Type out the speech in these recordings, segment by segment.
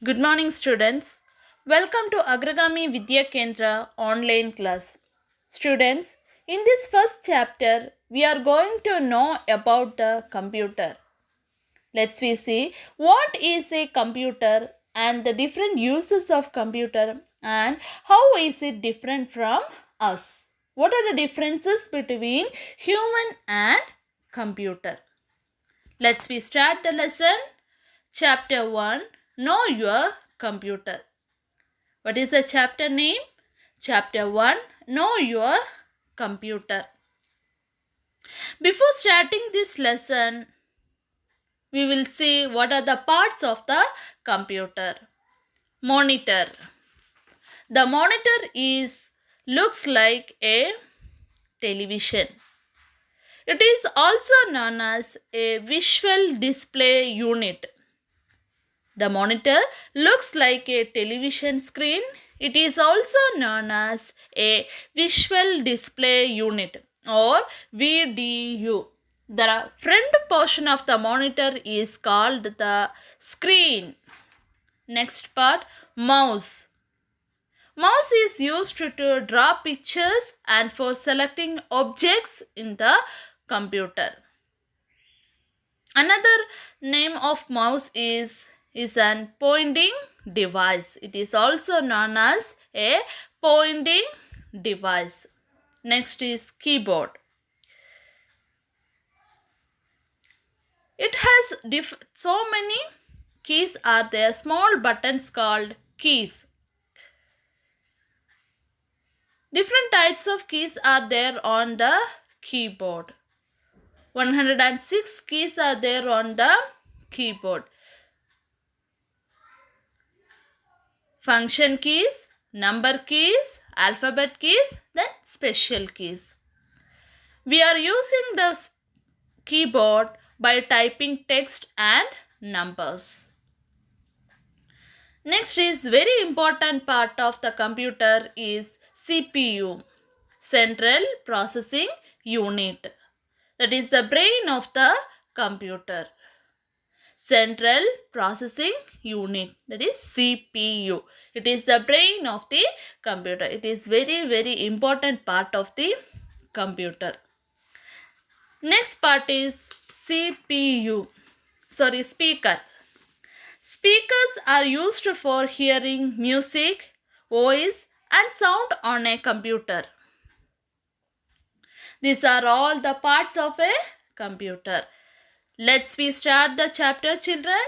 Good morning, students. Welcome to Agragami Vidya Kendra online class. Students, in this first chapter, we are going to know about the computer. Let's we see what is a computer and the different uses of computer and how is it different from us. What are the differences between human and computer? Let's we start the lesson. Chapter 1, Know Your Computer. What is the chapter name? Chapter 1, Know Your Computer. Before starting this lesson, we will see what are the parts of the computer. Monitor. The monitor looks like a television. It is also known as a visual display unit. The monitor looks like a television screen. It is also known as a visual display unit or VDU. The front portion of the monitor is called the screen. Next part, mouse. Mouse is used to draw pictures and for selecting objects in the computer. Another name of mouse is an pointing device. It is also known as a pointing device. Next is keyboard. It has so many keys are there, small buttons called keys. Different types of keys are there on the keyboard. 106 keys are there on the keyboard. Function keys, number keys, alphabet keys, then special keys. We are using the keyboard by typing text and numbers. Next is very important part of the computer is CPU, Central Processing Unit. That is the brain of the computer. Central Processing Unit, that is CPU. It is the brain of the computer. It is very important part of the computer. Next part is speaker. Speakers are used for hearing music, voice and sound on a computer. These are all the parts of a computer. Let's start the chapter, children.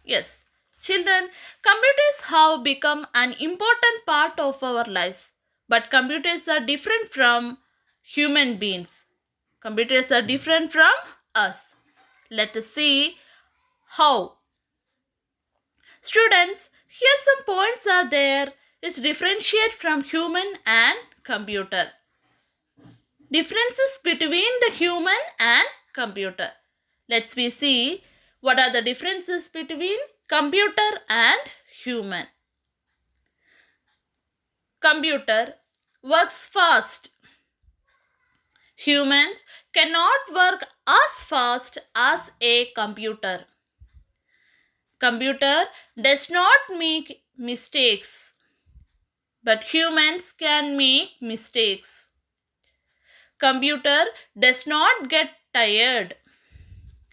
Yes, children, computers have become an important part of our lives. But computers are different from human beings. Computers are different from us. Let us see how. Students, here some points are there. It's differentiate from human and computer. Differences between the human and computer. Let's see what are the differences between computer and human. Computer works fast. Humans cannot work as fast as a computer. Computer does not make mistakes, but humans can make mistakes. Computer does not get tired.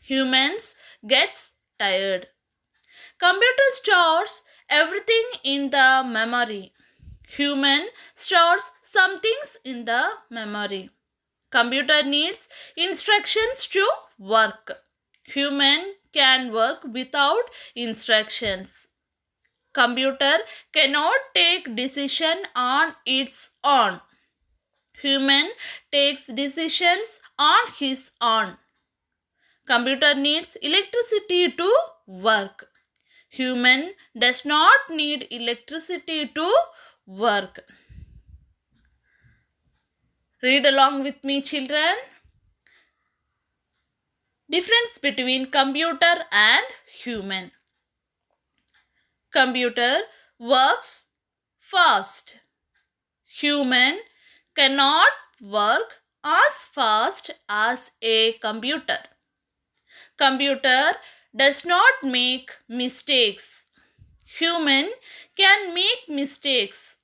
Humans gets tired. Computer stores everything in the memory. Human stores some things in the memory. Computer needs instructions to work. Human can work without instructions. Computer cannot take decision on its own. Human takes decisions on his own. Computer needs electricity to work. Human does not need electricity to work. Read along with me, children. Difference between computer and human. Computer works fast. Human cannot work as fast as a computer. Computer does not make mistakes. Human can make mistakes.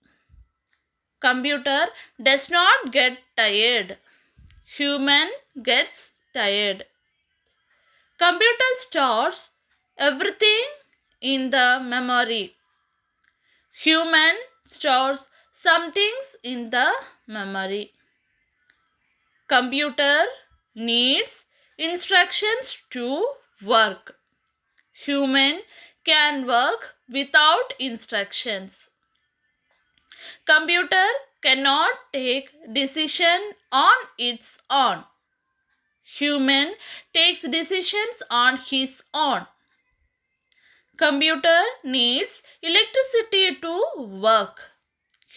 Computer does not get tired. Human gets tired. Computer stores everything in the memory. Human stores some things in the memory. Computer needs instructions to work. Human can work without instructions. Computer cannot take decision on its own. Human takes decisions on his own. Computer needs electricity to work.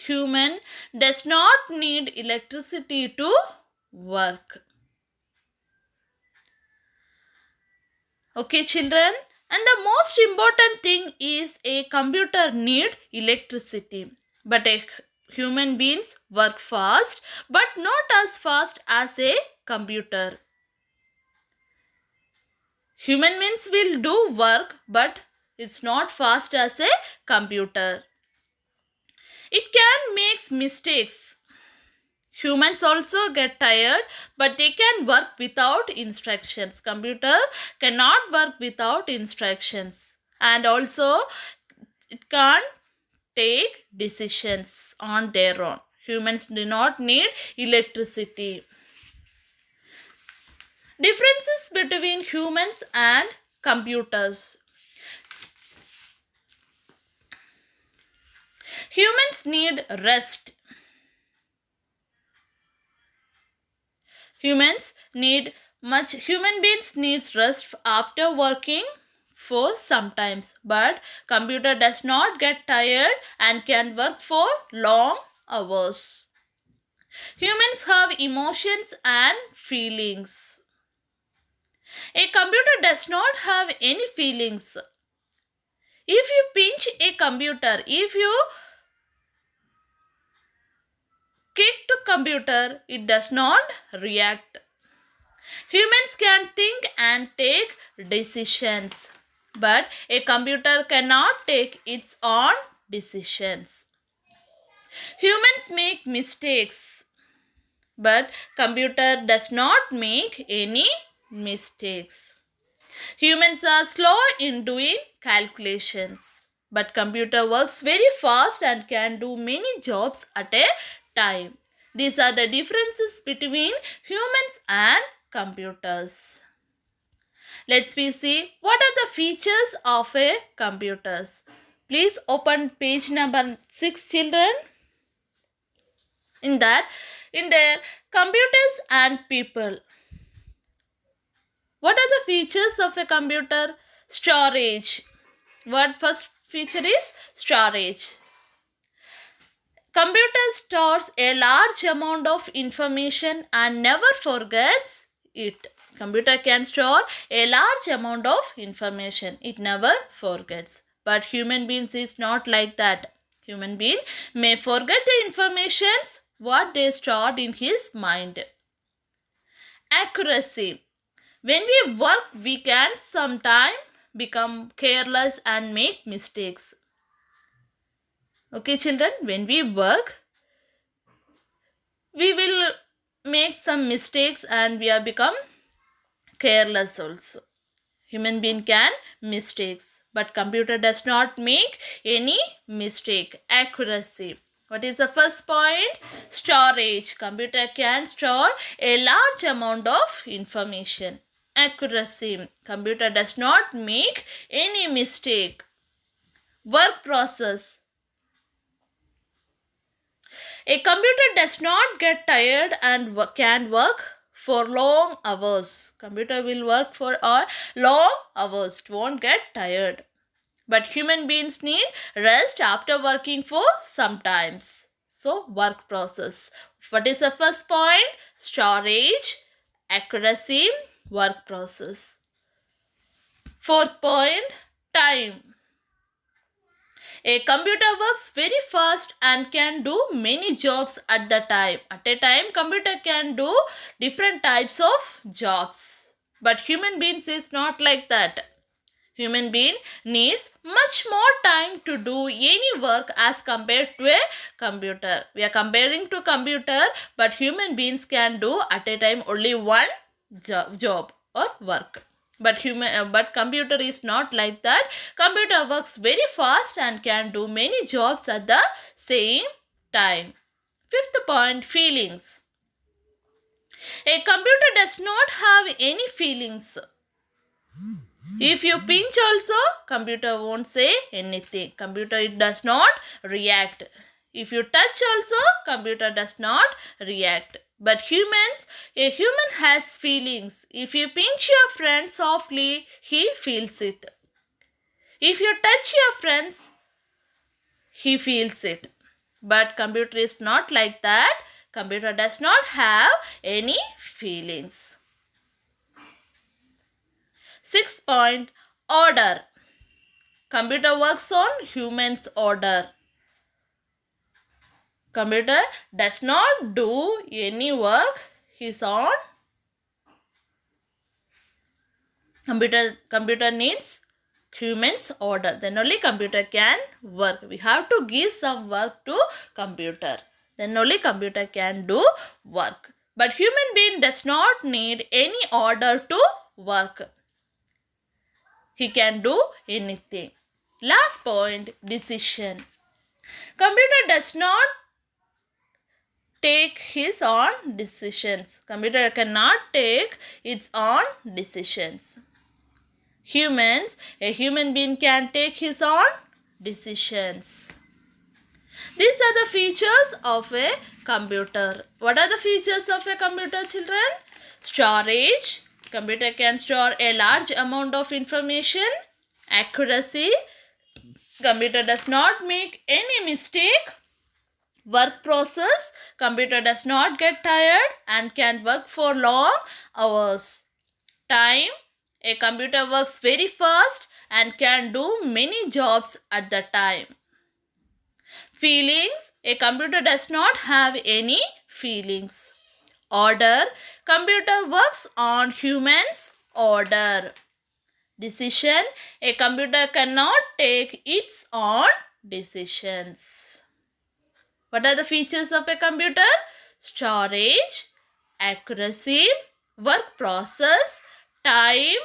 Human does not need electricity to work. Okay, children. And the most important thing is a computer need electricity. But a human beings work fast, but not as fast as a computer. Human beings will do work, but it's not fast as a computer. It can make mistakes. Humans also get tired, but they can work without instructions. Computer cannot work without instructions. And also, it can't take decisions on their own. Humans do not need electricity. Differences between humans and computers. Humans need rest. Human beings needs rest after working for sometimes, but computer does not get tired and can work for long hours. Humans have emotions and feelings. A computer does not have any feelings. If you pinch a computer, if you kick to computer, it does not react. Humans can think and take decisions, but a computer cannot take its own decisions. Humans make mistakes, but computer does not make any mistakes. Humans are slow in doing calculations, but computer works very fast and can do many jobs at a time. These are the differences between humans and computers. Let's see what are the features of a computers. Please open page number 6, children. In there, computers and people. What are the features of a computer? Storage. What first feature is? Storage. Computer stores a large amount of information and never forgets it. Computer can store a large amount of information. It never forgets. But human beings is not like that. Human being may forget the informations what they stored in his mind. Accuracy. When we work, we can sometimes become careless and make mistakes. Okay, children, when we work, we will make some mistakes and we are become careless also. Human being can mistakes, but computer does not make any mistake. Accuracy. What is the first point? Storage. Computer can store a large amount of information. Accuracy. Computer does not make any mistake. Work process. A computer does not get tired and can work for long hours. Computer will work for long hours. It won't get tired. But human beings need rest after working for some times. So, work process. What is the first point? Storage, accuracy, work process. Fourth point, time. A computer works very fast and can do many jobs at the time. At a time, computer can do different types of jobs. But human beings is not like that. Human being needs much more time to do any work as compared to a computer. We are comparing to computer, but human beings can do at a time only one job or work. But computer is not like that. Computer works very fast and can do many jobs at the same time. Fifth point, feelings. A computer does not have any feelings. If you pinch also, computer won't say anything. Computer it does not react. If you touch also, computer does not react. But humans, a human has feelings. If you pinch your friend softly, he feels it. If you touch your friends, he feels it. But computer is not like that. Computer does not have any feelings. 6th point, order. Computer works on humans' order. Computer does not do any work. He's on. Computer needs humans' order. Then only computer can work. We have to give some work to computer. Then only computer can do work. But human being does not need any order to work. He can do anything. Last point, decision. Computer does not take his own decisions. Computer cannot take its own decisions. A human being can take his own decisions. These are the features of a computer. What are the features of a computer, children? Storage. Computer can store a large amount of information. Accuracy. Computer does not make any mistake. Work process. Computer does not get tired and can work for long hours. Time. A computer works very fast and can do many jobs at the time. Feelings. A computer does not have any feelings. Order. Computer works on humans' order. Decision. A computer cannot take its own decisions. What are the features of a computer? Storage, accuracy, work process, time,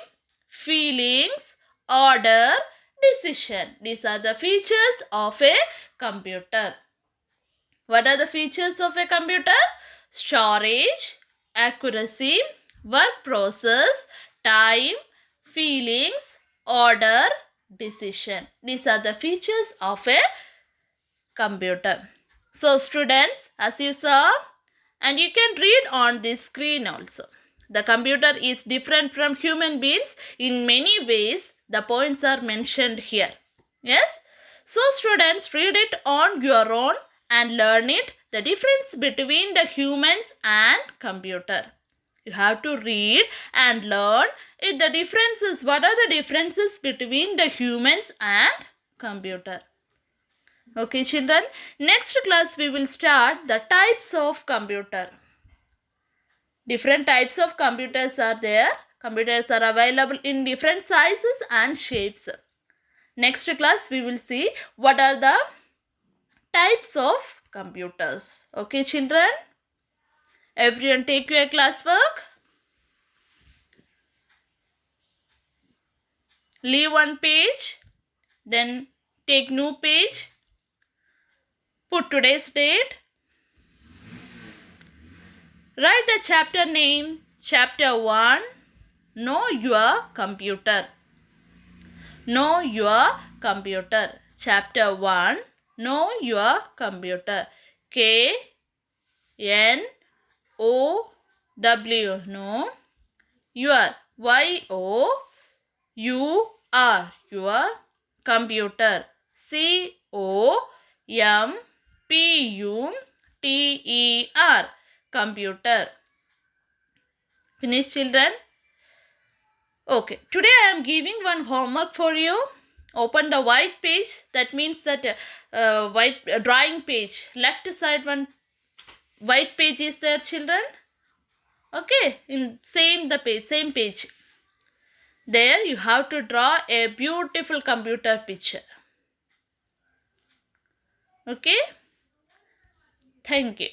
feelings, order, decision. These are the features of a computer. What are the features of a computer? Storage, accuracy, work process, time, feelings, order, decision. These are the features of a computer. So students, as you saw, and you can read on this screen also, the computer is different from human beings in many ways. The points are mentioned here. Yes? So students, read it on your own and learn it, the difference between the humans and computer. You have to read and learn it, the differences. What are the differences between the humans and computer? Okay children, next class we will start the types of computer. Different types of computers are there. Computers are available in different sizes and shapes. Next class we will see what are the types of computers. Okay children, everyone take your classwork. Leave one page, then take new page. Put today's date. Write the chapter name. Chapter 1. Know your computer. Know your computer. Chapter 1. Know your computer. K N O W. Know your. Y O U R. Your computer. C O M P U T E R. Computer. Finish children? Okay. Today I am giving one homework for you. Open the white page. That means that white drawing page. Left side one white page is there children. Okay. In same page. There you have to draw a beautiful computer picture. Okay? Thank you.